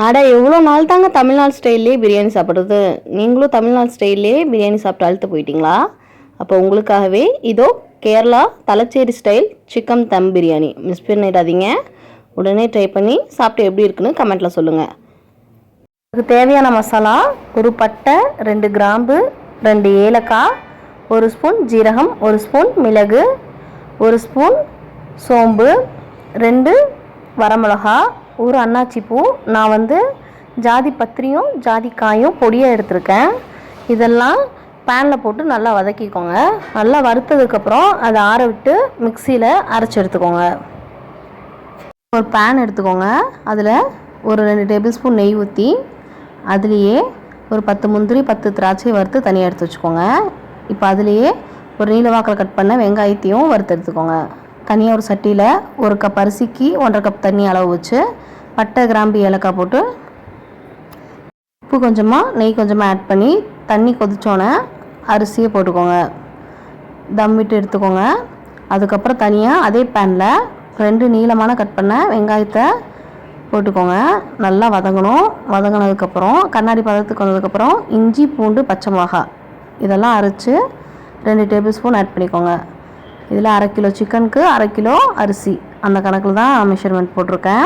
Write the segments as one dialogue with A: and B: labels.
A: அட எவ்வளோ நாள் தாங்க தமிழ்நாடு ஸ்டைல்லே பிரியாணி சாப்பிட்றது. நீங்களும் தமிழ்நாடு ஸ்டைல்லே பிரியாணி சாப்பிட்டு அழுத்து போயிட்டீங்களா? அப்போ உங்களுக்காகவே இதோ கேரளா தலச்சேரி ஸ்டைல் சிக்கன் தம் பிரியாணி. மிஸ் பண்ணிடாதீங்க. உடனே ட்ரை பண்ணி சாப்பிட்டு எப்படி இருக்குன்னு கமெண்ட்டில் சொல்லுங்கள். அதுக்கு தேவையான மசாலா: ஒரு பட்டை, 2 கிராம்பு, 2 ஏலக்காய், 1 ஸ்பூன் ஜீரகம், 1 ஸ்பூன் மிளகு, 1 ஸ்பூன் சோம்பு, 2 வரமிளகா, ஒரு அன்னாச்சி பூ. நான் ஜாதி பத்திரியும் ஜாதிக்காயும் பொடியாக எடுத்திருக்கேன். இதெல்லாம் பேனில் போட்டு நல்லா வதக்கிக்கோங்க. நல்லா வறுத்ததுக்கப்புறம் அதை ஆற விட்டு மிக்சியில் அரைச்சி எடுத்துக்கோங்க. ஒரு பேன் எடுத்துக்கோங்க. அதில் ஒரு 2 டேபிள் ஸ்பூன் நெய் ஊற்றி அதுலேயே ஒரு 10 முந்திரி 10 திராட்சை வறுத்து தனியாக எடுத்து வச்சுக்கோங்க. இப்போ அதுலேயே ஒரு நீல வாக்கில் கட் பண்ண வெங்காயத்தையும் வறுத்து எடுத்துக்கோங்க. தனியாக ஒரு சட்டியில் 1 கப் அரிசிக்கு 1.5 கப் தண்ணி அளவு வச்சு பட்டை, கிராம்பு, ஏலக்காய் போட்டு உப்பு கொஞ்சமாக நெய் கொஞ்சமாக ஆட் பண்ணி தண்ணி கொதிச்சோன்னே அரிசியை போட்டுக்கோங்க. தம் விட்டு எடுத்துக்கோங்க. அதுக்கப்புறம் தனியாக அதே பேனில் 2 நீளமான கட் பண்ண வெங்காயத்தை போட்டுக்கோங்க. நல்லா வதங்கணும். வதங்கினதுக்கப்புறம் கண்ணாடி பதத்துக்கு வந்ததுக்கப்புறம் இஞ்சி, பூண்டு, பச்சை மிளகாய் இதெல்லாம் அரைச்சி 2 டேபிள் ஸ்பூன் ஆட் பண்ணிக்கோங்க. இதில் 1/2 கிலோ சிக்கனுக்கு 1/2 கிலோ அரிசி அந்த கணக்கில் தான் மெஷர்மெண்ட் போட்டிருக்கேன்.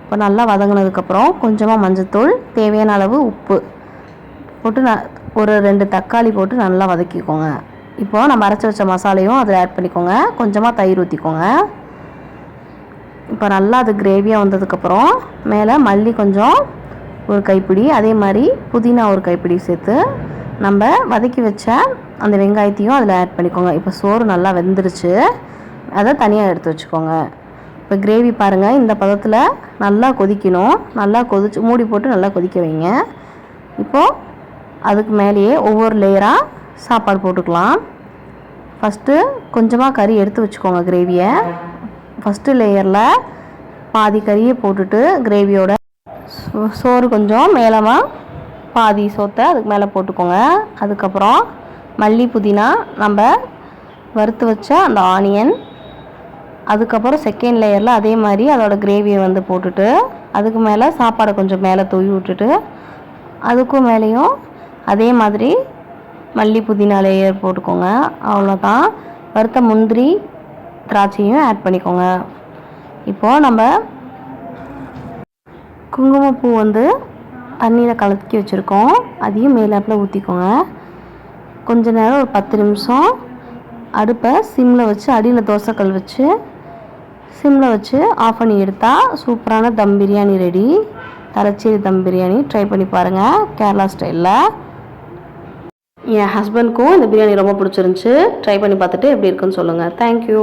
A: இப்போ நல்லா வதங்கினதுக்கப்புறம் கொஞ்சமாக மஞ்சள்தூள், தேவையான அளவு உப்பு போட்டு ஒரு 2 தக்காளி போட்டு நல்லா வதக்கிக்கோங்க. இப்போது நம்ம அரைச்சி வச்ச மசாலையும் அதில் ஆட் பண்ணிக்கோங்க. கொஞ்சமாக தயிர் ஊற்றிக்கோங்க. இப்போ நல்லா அது கிரேவியாக வந்ததுக்கப்புறம் மேலே மல்லி கொஞ்சம் ஒரு கைப்பிடி, அதே மாதிரி புதினா ஒரு கைப்பிடி சேர்த்து நம்ம வதக்கி வச்ச அந்த வெங்காயத்தையும் அதில் ஆட் பண்ணிக்கோங்க. இப்போ சோறு நல்லா வெந்துருச்சு. அதை தனியாக எடுத்து வச்சுக்கோங்க. இப்போ கிரேவி பாருங்கள், இந்த பதத்தில் நல்லா கொதிக்கணும். நல்லா கொதிச்சு மூடி போட்டு நல்லா கொதிக்க வைங்க. இப்போது அதுக்கு மேலேயே ஒவ்வொரு லேயராக சாப்பாடு போட்டுக்கலாம். ஃபஸ்ட்டு கொஞ்சமாக கறி எடுத்து வச்சுக்கோங்க. கிரேவியை ஃபஸ்ட்டு லேயரில் பாதி கறியை போட்டுட்டு கிரேவியோட சோறு கொஞ்சம் மேலமாக பாதி சோத்தை அதுக்கு மேலே போட்டுக்கோங்க. அதுக்கப்புறம் மல்லி, புதினா, நம்ம வறுத்து வச்ச அந்த ஆனியன், அதுக்கப்புறம் செகண்ட் லேயரில் அதே மாதிரி அதோட கிரேவியை போட்டுட்டு அதுக்கு மேலே சாப்பாடை கொஞ்சம் மேலே தூவி விட்டுட்டு அதுக்கும் மேலேயும் அதே மாதிரி மல்லி, புதினா லேயர் போட்டுக்கோங்க. அவ்வளோதான். வறுத்த முந்திரி, திராட்சையும் ஆட் பண்ணிக்கோங்க. இப்போது நம்ம குங்குமப்பூ தண்ணியில் கலக்கி வச்சுருக்கோம். அதையும் மேலாப்பில் ஊற்றிக்கோங்க. கொஞ்ச நேரம் ஒரு 10 நிமிஷம் அடுப்பை சிம்மில் வச்சு, அடியில் தோசைக்கல் வச்சு சிம்மில் வச்சு ஆஃப் பண்ணி எடுத்தால் சூப்பரான தம் பிரியாணி ரெடி. தலச்சேரி தம் பிரியாணி ட்ரை பண்ணி பாருங்கள் கேரளா ஸ்டைலில். என் ஹஸ்பண்ட்க்கும் இந்த பிரியாணி ரொம்ப பிடிச்சிருந்துச்சி. ட்ரை பண்ணி பார்த்துட்டு எப்படி இருக்குன்னு சொல்லுங்கள். தேங்க்யூ.